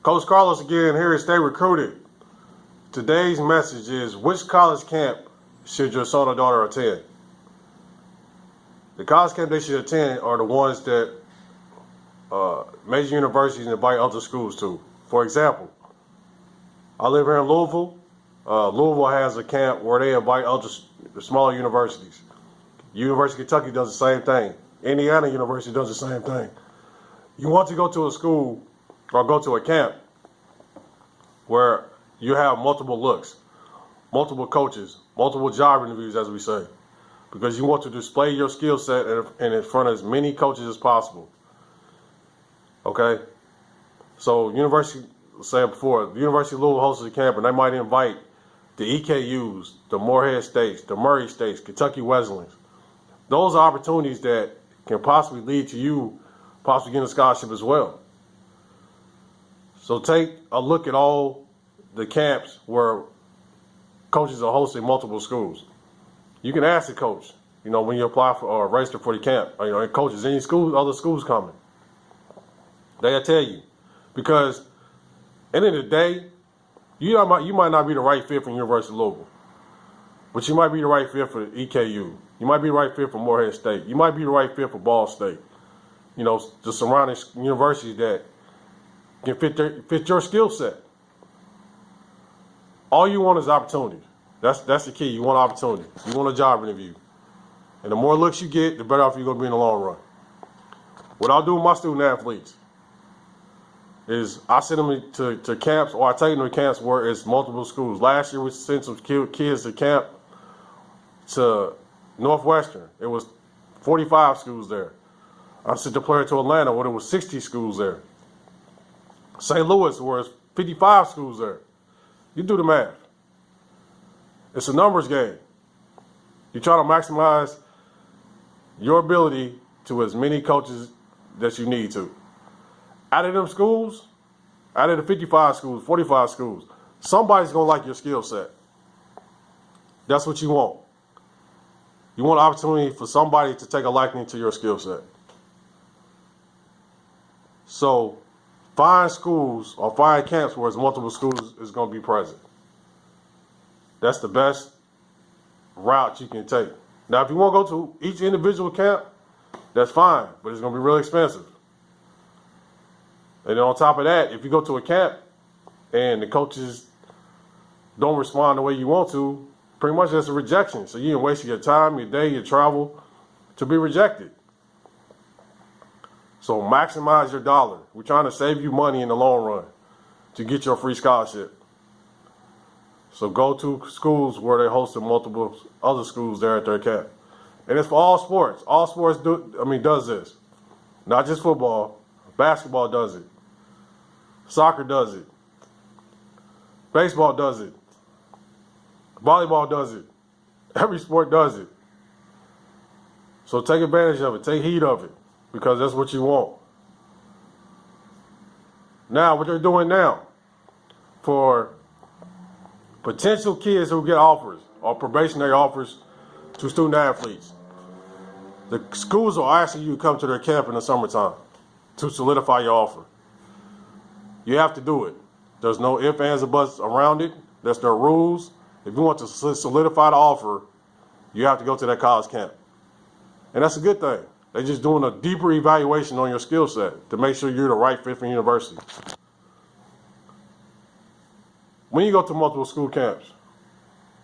Coach Carlos again here at Stay Recruited. Today's message is, which college camp should your son or daughter attend? The college camp they should attend are the ones that major universities invite other schools to. For example, I live here in Louisville. Louisville has a camp where they invite other smaller universities. University of Kentucky does the same thing. Indiana University does the same thing. You want to go to a school or go to a camp where you have multiple looks, multiple coaches, multiple job interviews, as we say, because you want to display your skill set in front of as many coaches as possible. Okay? So University, say before, the University of Louisville hosts a camp, and they might invite the EKUs, the Morehead States, the Murray States, Kentucky Wesleyans. Those are opportunities that can possibly lead to you possibly getting a scholarship as well. So take a look at all the camps where coaches are hosting multiple schools. You can ask the coach, when you apply for or register for the camp, coaches, any school, other schools coming. They'll tell you. Because at the end of the day, you might not be the right fit for University of Louisville, but you might be the right fit for EKU. You might be the right fit for Morehead State. You might be the right fit for Ball State. The surrounding universities that can fit your skill set. All you want is opportunity. That's the key. You want opportunity. You want a job interview. And the more looks you get, the better off you're going to be in the long run. What I'll do with my student athletes is I send them to camps, or I take them to camps where it's multiple schools. Last year we sent some kids to camp to Northwestern. It was 45 schools there. I sent the player to Atlanta where there was 60 schools there. St. Louis where it's 55 schools there. You do the math. It's a numbers game. You try to maximize your ability to as many coaches that you need to. Out of them schools, out of the 55 schools, 45 schools, somebody's going to like your skill set. That's what you want. You want an opportunity for somebody to take a liking to your skill set. So find schools or find camps where it's multiple schools is going to be present. That's the best route you can take. Now, if you want to go to each individual camp, that's fine, but it's going to be really expensive. And then on top of that, if you go to a camp and the coaches don't respond the way you want to, pretty much that's a rejection. So you ain't wasting your time, your day, your travel to be rejected. So maximize your dollar. We're trying to save you money in the long run to get your free scholarship. So go to schools where they're hosting multiple other schools there at their camp. And it's for all sports. All sports does this. Not just football. Basketball does it. Soccer does it. Baseball does it. Volleyball does it. Every sport does it. So take advantage of it. Take heed of it. Because that's what you want. Now, what they're doing now for potential kids who get offers or probationary offers to student athletes, the schools are asking you to come to their camp in the summertime to solidify your offer. You have to do it. There's no ifs, ands, or buts around it. That's their rules. If you want to solidify the offer, you have to go to that college camp. And that's a good thing. They're just doing a deeper evaluation on your skill set to make sure you're the right fit for university. When you go to multiple school camps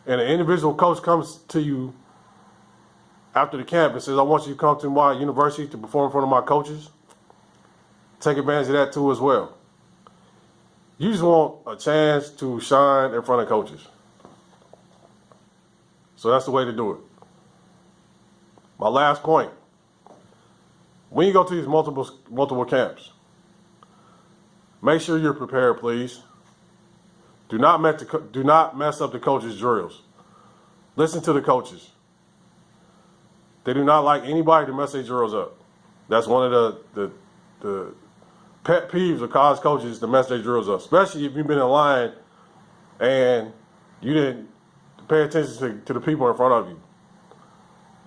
and an individual coach comes to you after the camp and says, I want you to come to my university to perform in front of my coaches, take advantage of that too as well. You just want a chance to shine in front of coaches. So that's the way to do it. My last point. When you go to these multiple camps, make sure you're prepared, please. Do not mess up the coaches' drills. Listen to the coaches. They do not like anybody to mess their drills up. That's one of the pet peeves of college coaches, to mess their drills up, especially if you've been in line and you didn't pay attention to the people in front of you.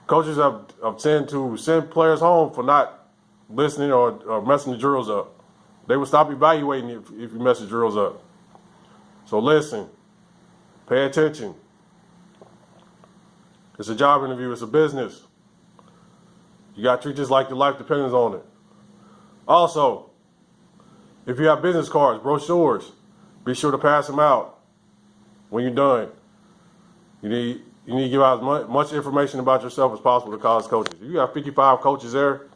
Coaches have tend to send players home for not listening or messing the drills up. They will stop evaluating if you mess the drills up. So listen, pay attention. It's a job interview, it's a business. You got to treat this like your life depends on it. Also, if you have business cards, brochures, be sure to pass them out when you're done. You need to give out as much information about yourself as possible to college coaches. If you have 55 coaches there,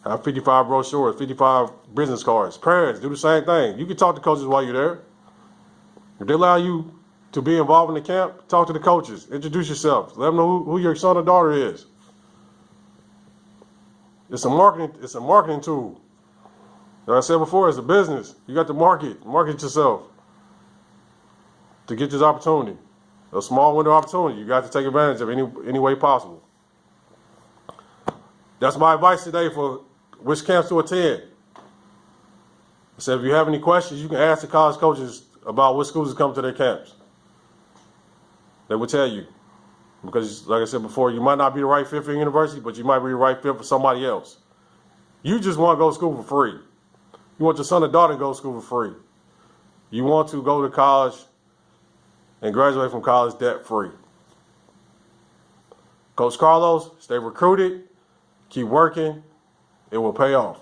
have 55 brochures, 55 business cards. Parents, do the same thing. You can talk to coaches while you're there. If they allow you to be involved in the camp, talk to the coaches. Introduce yourself. Let them know who your son or daughter is. It's a marketing tool. Like I said before, it's a business. You got to market yourself to get this opportunity. A small window opportunity. You got to take advantage of any way possible. That's my advice today for which camps to attend. I said, if you have any questions, you can ask the college coaches about what schools come to their camps. They will tell you. Because, like I said before, you might not be the right fit for your university, but you might be the right fit for somebody else. You just want to go to school for free. You want your son or daughter to go to school for free. You want to go to college and graduate from college debt free. Coach Carlos, stay recruited, keep working, it will pay off.